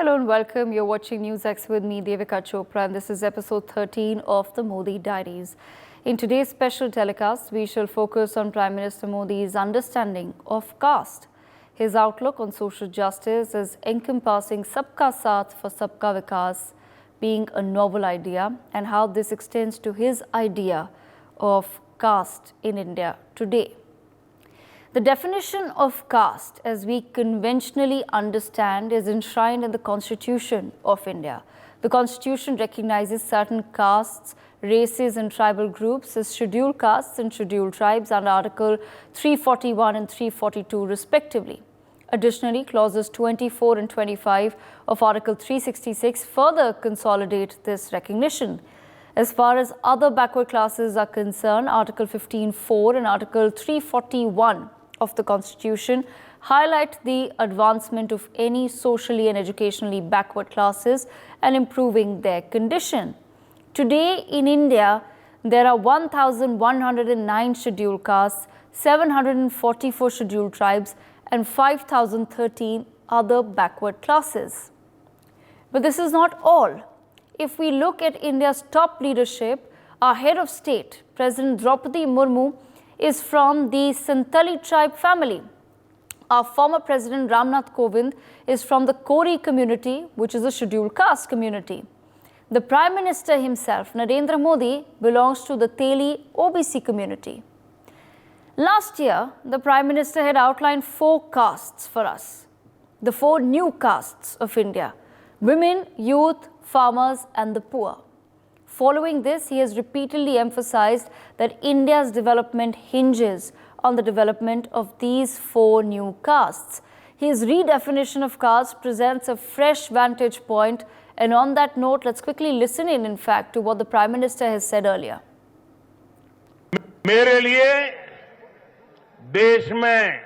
Hello and welcome. You're watching NewsX with me, Devika Chopra, and this is episode 13 of the Modi Diaries. In today's special telecast, we shall focus on Prime Minister Modi's understanding of caste. His outlook on social justice is encompassing Sabka Saath for Sabka Vikas being a novel idea, and how this extends to his idea of caste in India today. The definition of caste, as we conventionally understand, is enshrined in the Constitution of India. The Constitution recognizes certain castes, races and tribal groups as scheduled castes and scheduled tribes under Article 341 and 342 respectively. Additionally, clauses 24 and 25 of Article 366 further consolidate this recognition. As far as other backward classes are concerned, Article 15(4) and Article 341 of the Constitution highlight the advancement of any socially and educationally backward classes and improving their condition. Today in India, there are 1,109 scheduled castes, 744 scheduled tribes, and 5,013 other backward classes. But this is not all. If we look at India's top leadership, our head of state, President Draupadi Murmu, is from the Santali tribe family. Our former President Ramnath Kovind is from the Kori community, which is a scheduled caste community. The Prime Minister himself, Narendra Modi, belongs to the Teli OBC community. Last year, the Prime Minister had outlined 4 castes for us, the 4 new castes of India: women, youth, farmers and the poor. Following this, he has repeatedly emphasized that India's development hinges on the development of these 4 new castes. His redefinition of caste presents a fresh vantage point, and on that note, let's quickly listen in fact, to what the Prime Minister has said earlier. मेरे लिए देश में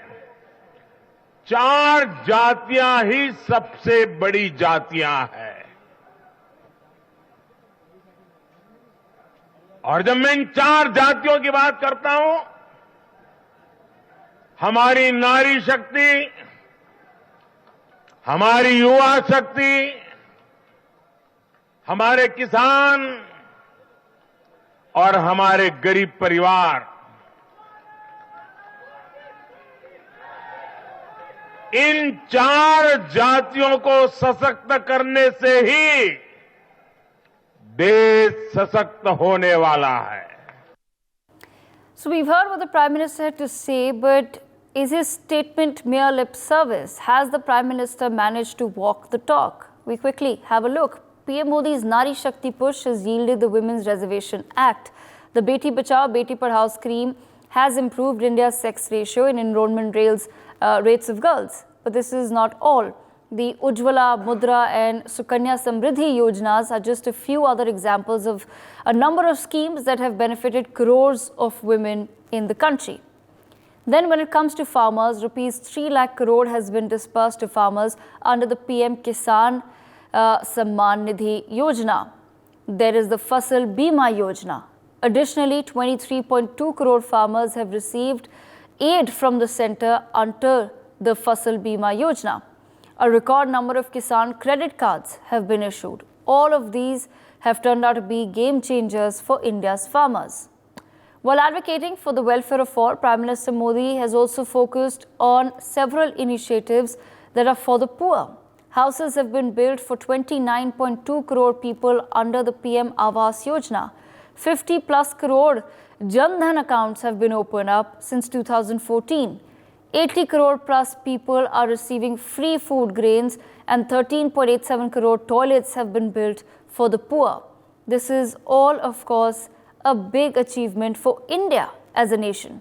4 जातियां ही सबसे बड़ी जातियां हैं। और जब मैं इन 4 जातियों की बात करता हूं, हमारी नारी शक्ति, हमारी युवा शक्ति, हमारे किसान और हमारे गरीब परिवार, इन 4 जातियों को सशक्त करने से ही देश सशक्त होने वाला है. So we've heard what the Prime Minister had to say, but is his statement mere lip service? Has the Prime Minister managed to walk the talk? We quickly have a look. PM Modi's Nari Shakti push has yielded the Women's Reservation Act. The Beti Bachao, Beti Padhao scheme has improved India's sex ratio in enrollment rates of girls. But this is not all. The Ujjwala, Mudra and Sukanya Samriddhi Yojanas are just a few other examples of a number of schemes that have benefited crores of women in the country. Then when it comes to farmers, rupees 3 lakh crore has been disbursed to farmers under the PM Kisan Samman Nidhi Yojana. There is the Fasal Bima Yojana. Additionally, 23.2 crore farmers have received aid from the centre under the Fasal Bima Yojana. A record number of Kisan credit cards have been issued. All of these have turned out to be game changers for India's farmers. While advocating for the welfare of all, Prime Minister Modi has also focused on several initiatives that are for the poor. Houses have been built for 29.2 crore people under the PM Awas Yojana. 50 plus crore Jan Dhan accounts have been opened up since 2014. 80 crore plus people are receiving free food grains, and 13.87 crore toilets have been built for the poor. This is all, of course, a big achievement for India as a nation.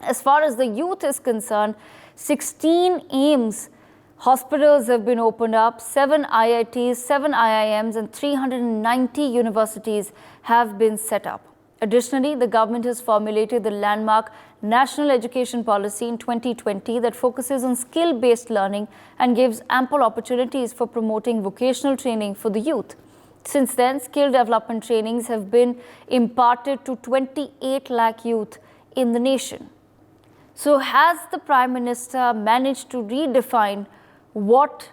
As far as the youth is concerned, 16 AIIMS hospitals have been opened up, 7 IITs, 7 IIMs and 390 universities have been set up. Additionally, the government has formulated the landmark National Education Policy in 2020 that focuses on skill-based learning and gives ample opportunities for promoting vocational training for the youth. Since then, skill development trainings have been imparted to 28 lakh youth in the nation. So has the Prime Minister managed to redefine what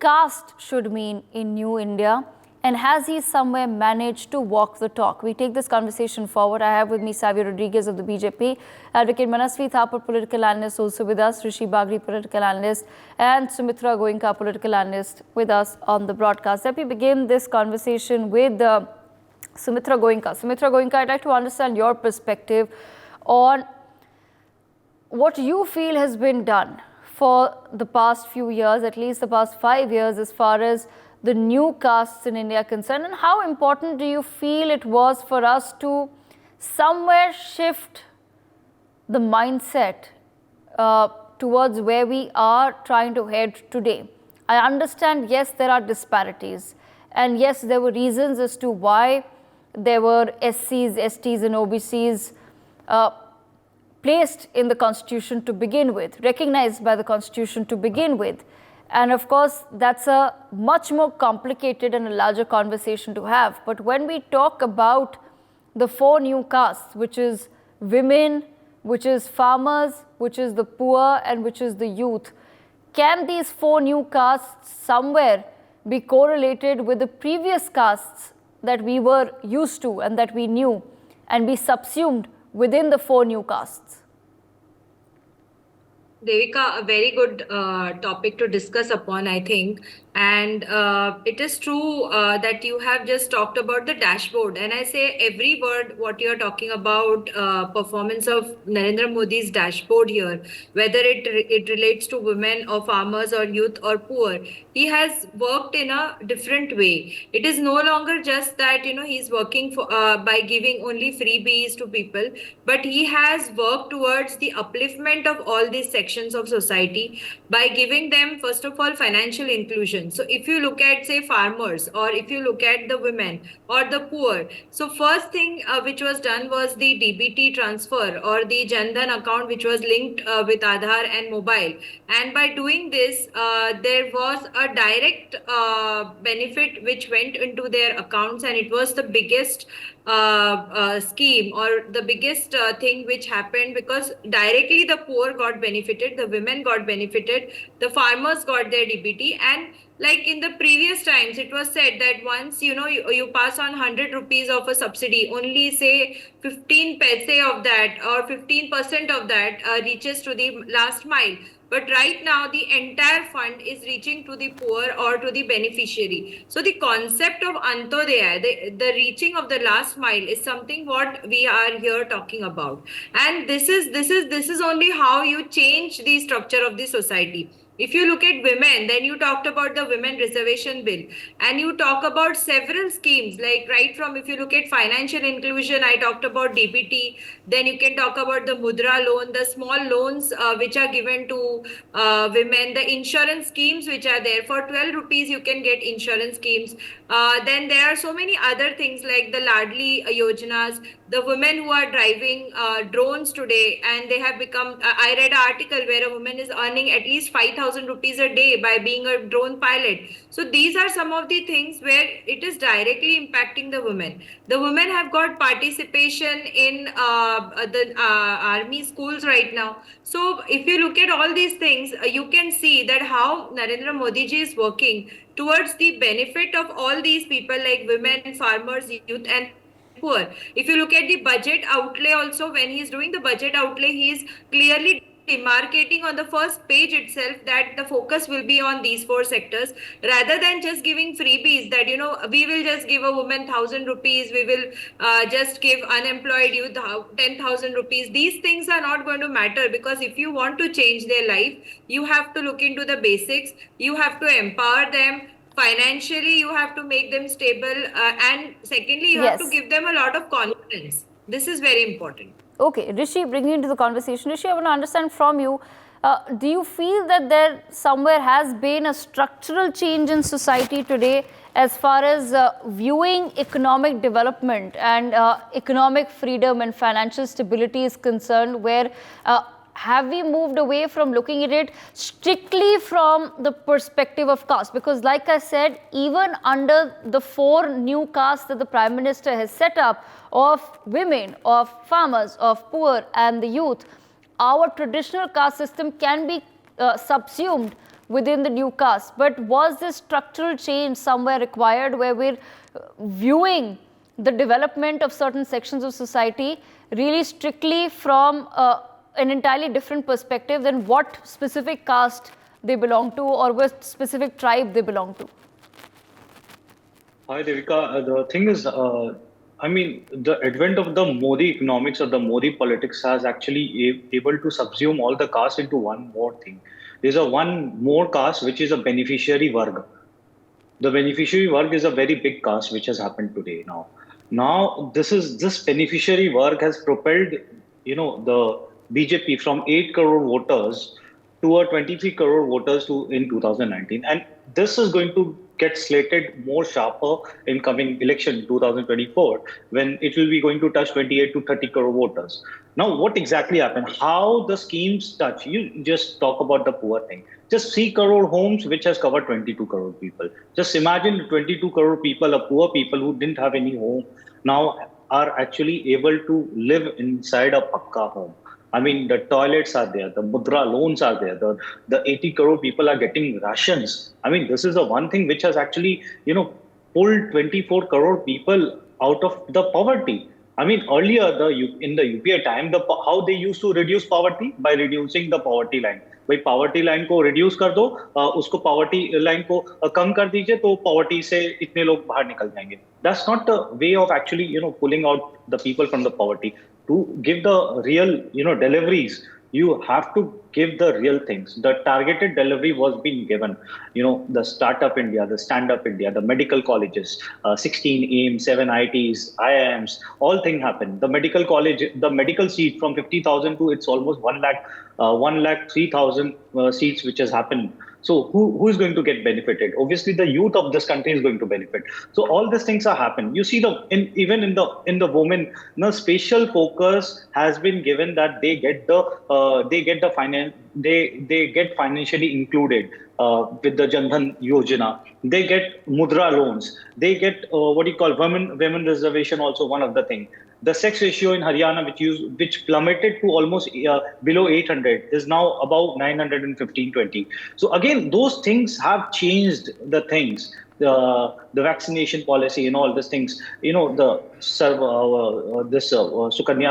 caste should mean in New India, and has he somewhere managed to walk the talk? We take this conversation forward. I have with me Savio Rodriguez of the BJP, Advocate Manasvi Thapar, political analyst, also with us, Rishi Bagri, political analyst, and Sumitra Goenka, political analyst, with us on the broadcast. Let me begin this conversation with Sumitra Goenka. Sumitra Goenka, I'd like to understand your perspective on what you feel has been done for the past few years, at least the past 5 years, as far as the new castes in India are concerned, and how important do you feel it was for us to somewhere shift the mindset towards where we are trying to head today? I understand, yes, there are disparities, and yes, there were reasons as to why there were SCs, STs and OBCs placed in the constitution to begin with, recognized by the constitution to begin with. And of course, that's a much more complicated and a larger conversation to have. But when we talk about the 4 new castes, which is women, which is farmers, which is the poor, and which is the youth, can these 4 new castes somewhere be correlated with the previous castes that we were used to and that we knew, and be subsumed within the 4 new castes? Devika, a very good topic to discuss upon, I think. And it is true that you have just talked about the dashboard. And I say every word what you're talking about, performance of Narendra Modi's dashboard here, whether it relates to women or farmers or youth or poor, he has worked in a different way. It is no longer just that, he's working for by giving only freebies to people, but he has worked towards the upliftment of all these sections of society by giving them, first of all, financial inclusion. So if you look at, say, farmers, or if you look at the women or the poor, so first thing which was done was the DBT transfer, or the Jan Dhan account, which was linked with Aadhaar and mobile. And by doing this, there was a direct benefit which went into their accounts, and it was the biggest scheme, or the biggest thing which happened, because directly the poor got benefited, the women got benefited, the farmers got their DBT. And like in the previous times, it was said that once you pass on 100 rupees of a subsidy, only say 15 paise of that, or 15% of that reaches to the last mile. But right now, the entire fund is reaching to the poor or to the beneficiary. So the concept of Antodaya, the reaching of the last mile, is something what we are here talking about. And this is only how you change the structure of the society. If you look at women, then you talked about the women reservation bill, and you talk about several schemes, like right from, if you look at financial inclusion, I talked about DBT, then you can talk about the Mudra loan, the small loans which are given to women, the insurance schemes which are there. For 12 rupees, you can get insurance schemes. Then there are so many other things like the Ladli Yojanas, the women who are driving drones today, and they have become, I read an article where a woman is earning at least 5,000 rupees a day by being a drone pilot. So these are some of the things where it is directly impacting the women. The women have got participation in the army schools right now. So if you look at all these things, you can see that how Narendra Modi ji is working towards the benefit of all these people, like women, farmers, youth and poor. If you look at the budget outlay also, when he is doing the budget outlay, he is clearly demarcating on the first page itself that the focus will be on these 4 sectors, rather than just giving freebies that, we will just give a woman 1,000 rupees, we will just give unemployed youth 10,000 rupees. These things are not going to matter, because if you want to change their life, you have to look into the basics, you have to empower them. Financially, you have to make them stable, and secondly, you have to give them a lot of confidence. This is very important. Okay, Rishi, bringing you into the conversation. Rishi, I want to understand from you, do you feel that there somewhere has been a structural change in society today as far as viewing economic development and economic freedom and financial stability is concerned, where have we moved away from looking at it strictly from the perspective of caste? Because like I said, even under the 4 new castes that the Prime Minister has set up, of women, of farmers, of poor and the youth, our traditional caste system can be subsumed within the new caste. But was this structural change somewhere required where we're viewing the development of certain sections of society really strictly from an entirely different perspective than what specific caste they belong to or what specific tribe they belong to? Hi, Devika. The thing is, the advent of the Modi economics or the Modi politics has actually able to subsume all the caste into one more thing. There's a one more caste which is a beneficiary varg. The beneficiary work is a very big caste which has happened today now. Now this beneficiary work has propelled, the BJP from 8 crore voters to a 23 crore voters to in 2019, and this is going to get slated more sharper in coming election 2024 when it will be going to touch 28 to 30 crore voters. Now, what exactly happened? How the schemes touch? You just talk about the poor thing. Just 3 crore homes, which has covered 22 crore people. Just imagine 22 crore people, poor people who didn't have any home, now are actually able to live inside a pakka home. I mean, the toilets are there, the mudra loans are there, the 80 crore people are getting rations. I mean, this is the one thing which has actually, pulled 24 crore people out of the poverty. I mean, earlier in the UPA time, how they used to reduce poverty by reducing the poverty line. भाई poverty line को reduce कर दो, उसको poverty line को कम कर दीजिए, तो poverty से इतने लोग बाहर निकल जाएंगे. That's not the way of actually pulling out the people from the poverty. To give the real deliveries, you have to give the real things. The targeted delivery was being given. The Startup India, the Stand Up India, the medical colleges, 16 AIMS, 7 ITs, IIMs, all things happened. The medical college, the medical seat from 50,000 to it's almost 1,03,000 seats, which has happened. So who is going to get benefited? Obviously, the youth of this country is going to benefit. So all these things are happening. You see, even in the women, special focus has been given that they get the finance, they get financially included with the Jan Dhan Yojana. They get mudra loans. They get what you call women reservation. Also one of the thing. The sex ratio in Haryana, which plummeted to almost below 800, is now above 915-20. So again, those things have changed the things. The vaccination policy and all these things. Sukanya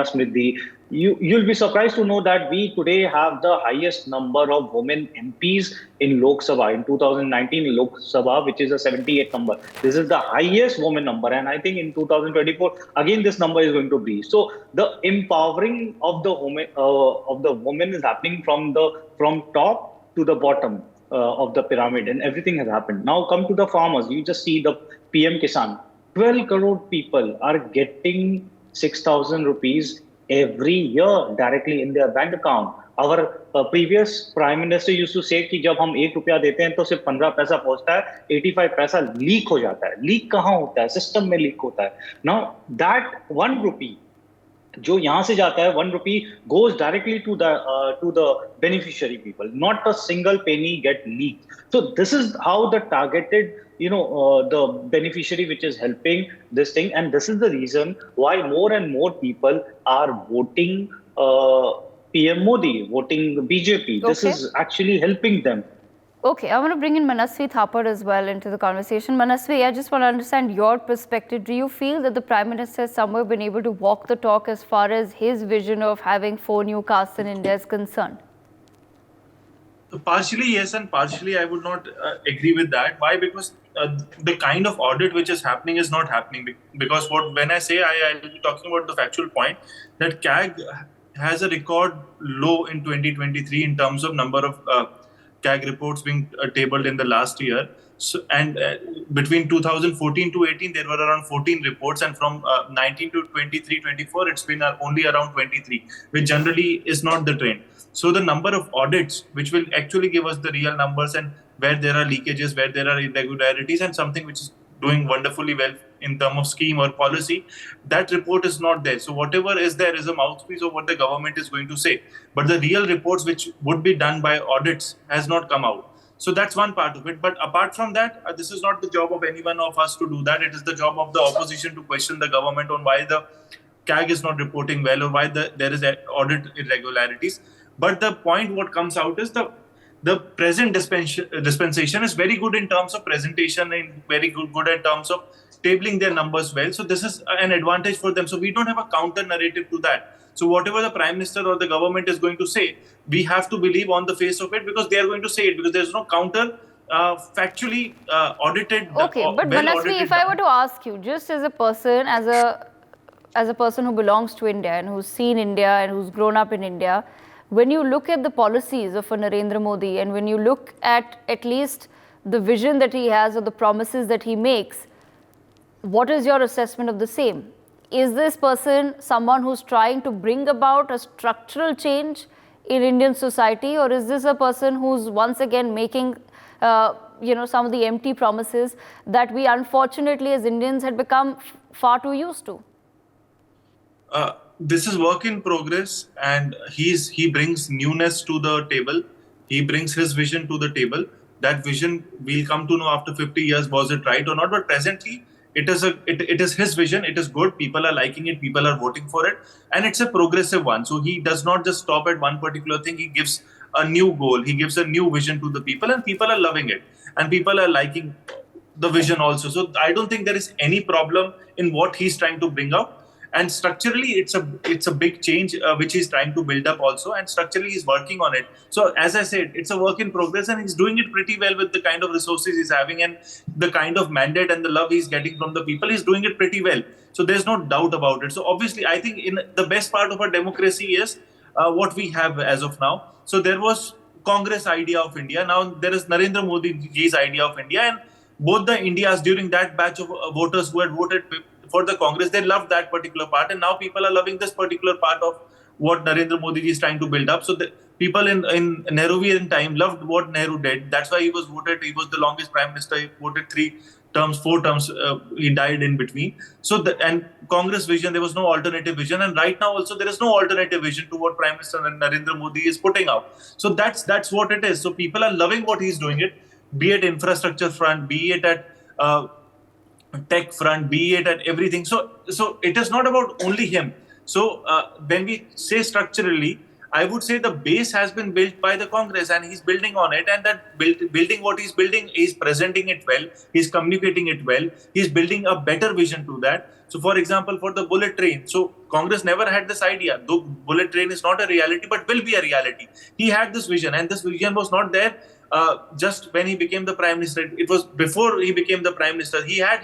Smriddhi. You'll be surprised to know that we today have the highest number of women MPs in Lok Sabha. In 2019, Lok Sabha, which is a 78 number. This is the highest woman number. And I think in 2024, again, this number is going to be. So the empowering of the woman is happening from top to the bottom of the pyramid, and everything has happened. Now come to the farmers. You just see the PM Kisan. 12 crore people are getting 6,000 rupees every year directly in their bank account. Our previous Prime Minister used to say कि जब हम ₹1 देते हैं तो सिर्फ 15 पैसा पहुंचता है, 85 पैसा लीक हो जाता है. लीक कहाँ होता है? सिस्टम में लीक होता है. Now that ₹1 जो यहाँ से जाता है, ₹1 goes directly to the beneficiary people. Not a single penny get leaked. So this is how the targeted, the beneficiary which is helping this thing, and this is the reason why more and more people are voting PM Modi, voting BJP. Okay. This is actually helping them. Okay, I want to bring in Manasvi Thapar as well into the conversation. Manasvi, I just want to understand your perspective. Do you feel that the Prime Minister has somewhere been able to walk the talk as far as his vision of having 4 new castes in India is concerned? Partially yes, and partially I would not agree with that. Why? Because the kind of audit which is happening is not happening. Because when I say I'll be talking about the factual point that CAG has a record low in 2023 in terms of number of CAG reports being tabled in the last year. So, and between 2014 to 18, there were around 14 reports, and from 19 to 23, 24, it's been only around 23, which generally is not the trend. So the number of audits, which will actually give us the real numbers and where there are leakages, where there are irregularities, and something which is doing wonderfully well in terms of scheme or policy, that report is not there. So whatever is there is a mouthpiece of what the government is going to say. But the real reports which would be done by audits has not come out. So that's one part of it. But apart from that, this is not the job of any one of us to do that. It is the job of the opposition to question the government on why the CAG is not reporting well or why there is audit irregularities. But the point what comes out is the present dispensation is very good in terms of presentation and very good in terms of tabling their numbers well. So this is an advantage for them. So we don't have a counter narrative to that. So whatever the Prime Minister or the government is going to say, we have to believe on the face of it because they are going to say it, because there's no counter factually audited. Okay, but Manasvi, if I were to ask you, just as a person, as a person who belongs to India and who's seen India and who's grown up in India, when you look at the policies of a Narendra Modi and when you look at least the vision that he has or the promises that he makes, what is your assessment of the same? Is this person someone who's trying to bring about a structural change in Indian society, or is this a person who's once again making some of the empty promises that we unfortunately as Indians had become far too used to? This is work in progress, and he brings newness to the table. He brings his vision to the table. That vision we'll come to know after 50 years, was it right or not? But presently, it is his vision. It is good. People are liking it. People are voting for it, and it's a progressive one. So he does not just stop at one particular thing. He gives a new goal. He gives a new vision to the people, and people are loving it, and people are liking the vision also. So I don't think there is any problem in what he's trying to bring out. And structurally, it's a big change which he's trying to build up also, and structurally he's working on it. So as I said, it's a work in progress, and he's doing it pretty well with the kind of resources he's having and the kind of mandate and the love he's getting from the people. He's doing it pretty well. So there's no doubt about it. So obviously, I think in the best part of our democracy is what we have as of now. So there was Congress idea of India. Now there is Narendra Modi ji's idea of India, and both the Indias during that batch of voters who had voted for the Congress, they loved that particular part, and now people are loving this particular part of what Narendra Modi is trying to build up. So the people in Nehruvian time loved what Nehru did. That's why he was voted. He was the longest prime minister. He voted 3 terms, 4 terms. He died in between. So and Congress vision, there was no alternative vision, and right now also there is no alternative vision to what Prime Minister Narendra Modi is putting out. So that's what it is. So people are loving what he's doing it, be it infrastructure front, be it at tech front, be it at everything. So it is not about only him. So when we say structurally, I would say the base has been built by the Congress, and he's building on it, and that building what he's building, he's presenting it well, he's communicating it well, he's building a better vision to that. So for example, for the bullet train, so Congress never had this idea, though bullet train is not a reality, but will be a reality. He had this vision, and this vision was not there just when he became the Prime Minister. It was before he became the Prime Minister. He had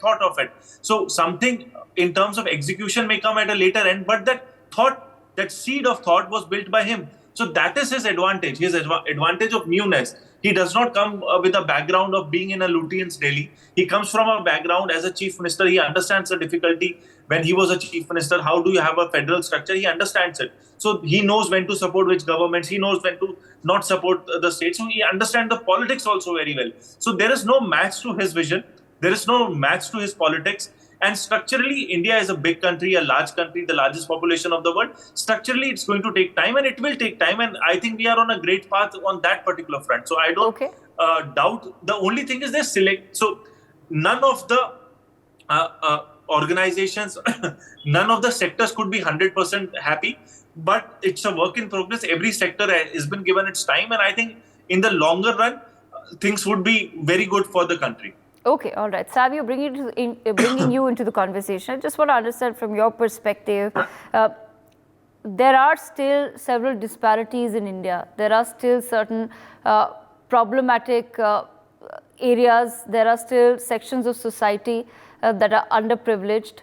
thought of it. So something in terms of execution may come at a later end, but that seed of thought was built by him. So that is his advantage, advantage of newness. He does not come with a background of being in a Lutyens Delhi. He comes from a background as a chief minister. He understands the difficulty when he was a chief minister. How do you have a federal structure? He understands it. So he knows when to support which governments. He knows when to not support the state. So he understands the politics also very well. So there is no match to his vision. There is no match to his politics. And structurally, India is a big country, a large country, the largest population of the world. Structurally, it's going to take time, and it will take time. And I think we are on a great path on that particular front. So I don't doubt. The only thing is they select. So none of the organizations, none of the sectors could be 100% happy. But it's a work in progress. Every sector has been given its time. And I think in the longer run, things would be very good for the country. Okay, all right. Savio, bringing you into the conversation, I just want to understand from your perspective, there are still several disparities in India. There are still certain problematic areas. There are still sections of society that are underprivileged.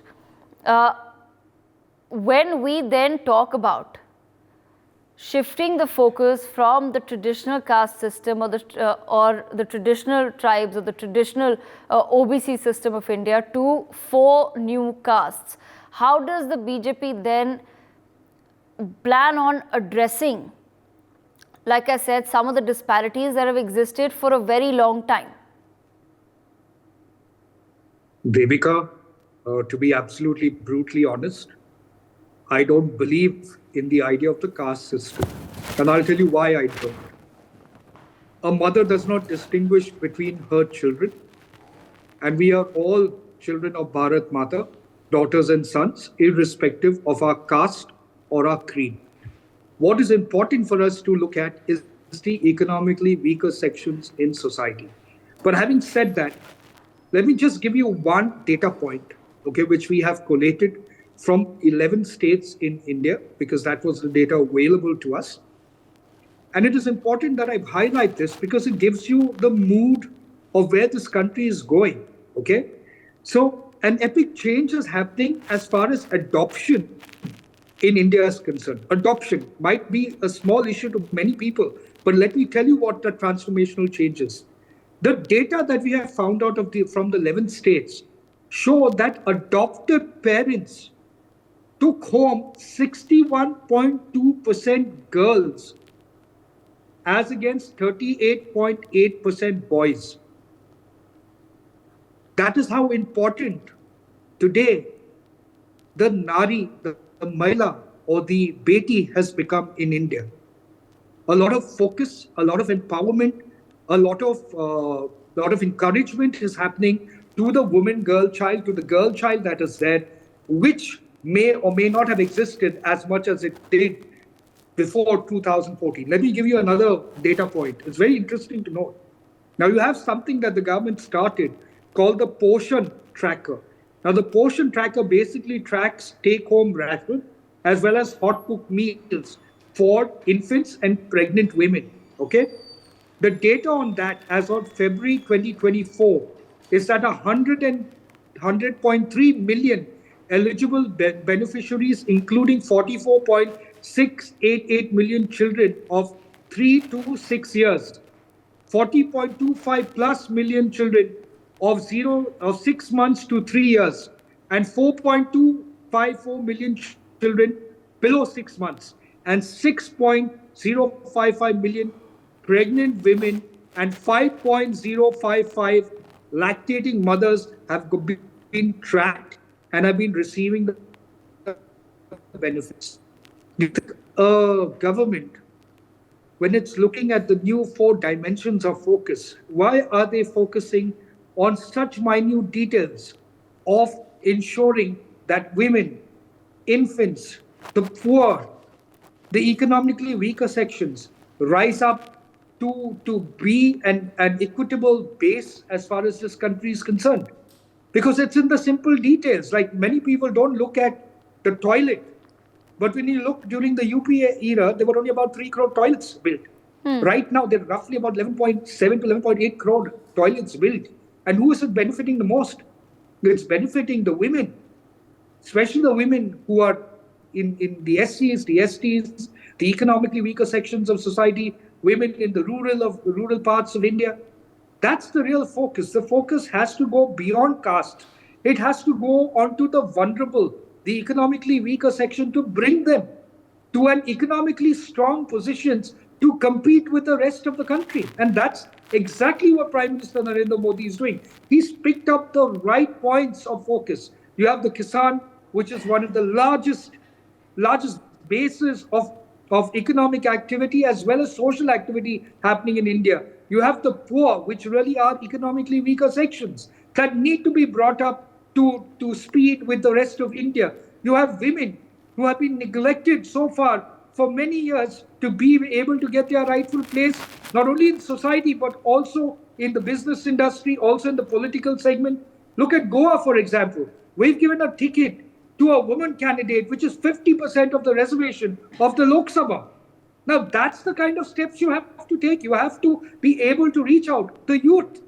When we then talk about shifting the focus from the traditional caste system or the traditional tribes or the traditional OBC system of India to 4 new castes, how does the BJP then plan on addressing, like I said, some of the disparities that have existed for a very long time? Devika, to be absolutely brutally honest, I don't believe in the idea of the caste system. And I'll tell you why I don't. A mother does not distinguish between her children. And we are all children of Bharat Mata, daughters and sons, irrespective of our caste or our creed. What is important for us to look at is the economically weaker sections in society. But having said that, let me just give you one data point, okay, which we have collated from 11 states in India, because that was the data available to us. And it is important that I highlight this because it gives you the mood of where this country is going, okay? So an epic change is happening as far as adoption in India is concerned. Adoption might be a small issue to many people, but let me tell you what the transformational change is. The data that we have found out from the 11 states show that adopted parents took home 61.2% girls as against 38.8% boys. That is how important today the Nari, the Mahila, or the Beti has become in India. A lot of focus, a lot of empowerment, a lot of encouragement is happening to the woman, girl child, to the girl child that is there, which may or may not have existed as much as it did before 2014. Let me give you another data point. It's very interesting to note. Now you have something that the government started called the Poshan Tracker. Now the Poshan Tracker basically tracks take-home ration as well as hot cooked meals for infants and pregnant women, okay? The data on that as of February 2024 is that 100.3 million eligible beneficiaries, including 44.688 million children of 3 to 6 years, 40.25 plus million children of 6 months to 3 years, and 4.254 million children below 6 months, and 6.055 million pregnant women, and 5.055 lactating mothers have been tracked and have been receiving the benefits. Government, when it's looking at the new 4 dimensions of focus, why are they focusing on such minute details of ensuring that women, infants, the poor, the economically weaker sections rise up to be an equitable base as far as this country is concerned? Because it's in the simple details. Like, many people don't look at the toilet, but when you look during the UPA era, there were only about 3 crore toilets built. Right now, there are roughly about 11.7 to 11.8 crore toilets built. And who is it benefiting the most? It's benefiting the women, especially the women who are in the SCs, the STs, the economically weaker sections of society, women in the rural parts of India. That's the real focus. The focus has to go beyond caste. It has to go onto the vulnerable, the economically weaker section, to bring them to an economically strong positions to compete with the rest of the country. And that's exactly what Prime Minister Narendra Modi is doing. He's picked up the right points of focus. You have the Kisan, which is one of the largest bases of economic activity as well as social activity happening in India. You have the poor, which really are economically weaker sections that need to be brought up to speed with the rest of India. You have women who have been neglected so far for many years to be able to get their rightful place, not only in society, but also in the business industry, also in the political segment. Look at Goa, for example. We've given a ticket to a woman candidate, which is 50% of the reservation of the Lok Sabha. Now, that's the kind of steps you have to take. You have to be able to reach out. The youth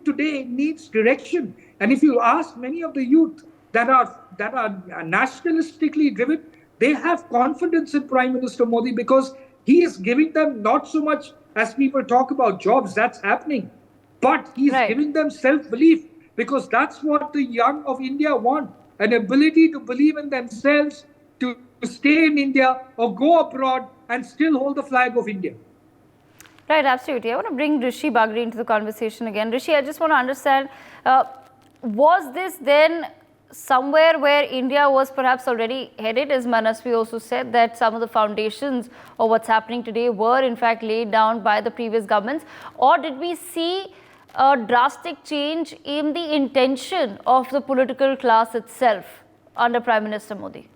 today needs direction. And if you ask many of the youth that are nationalistically driven, they have confidence in Prime Minister Modi because he is giving them not so much as people talk about jobs, that's happening, but he's giving them self-belief, because that's what the young of India want, an ability to believe in themselves, to stay in India or go abroad and still hold the flag of India. Right, absolutely. I want to bring Rishi Bagri into the conversation again. Rishi, I just want to understand, was this then somewhere where India was perhaps already headed, as Manasvi also said, that some of the foundations of what's happening today were in fact laid down by the previous governments? Or did we see a drastic change in the intention of the political class itself under Prime Minister Modi?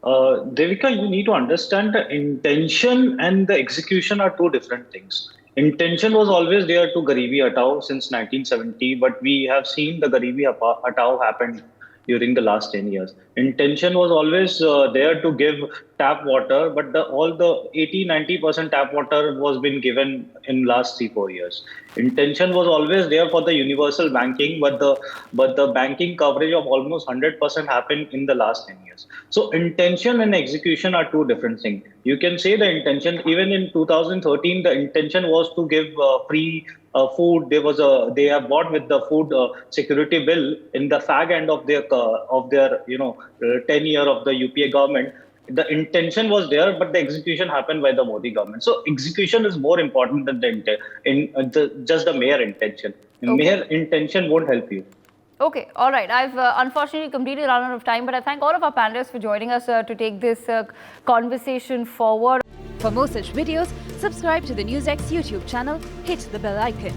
Devika, you need to understand the intention and the execution are two different things. Intention was always there to Garibi Hatao since 1970, but we have seen the Garibi Hatao happen during the last 10 years. Intention was always there to give tap water, but all the 80-90% tap water was been given in last 3-4 years. Intention was always there for the universal banking, but the banking coverage of almost 100% happened in the last 10 years. So intention and execution are two different things. You can say the intention, even in 2013, the intention was to give free food. They have bought with the food security bill in the fag end of their 10 year of the UPA government. The intention was there, but the execution happened by the Modi government. So execution is more important than just the mere intention. Okay. Mere intention won't help you. Okay, all right. I've unfortunately completely run out of time, but I thank all of our panelists for joining us to take this conversation forward. For more such videos, subscribe to the NewsX YouTube channel, hit the bell icon.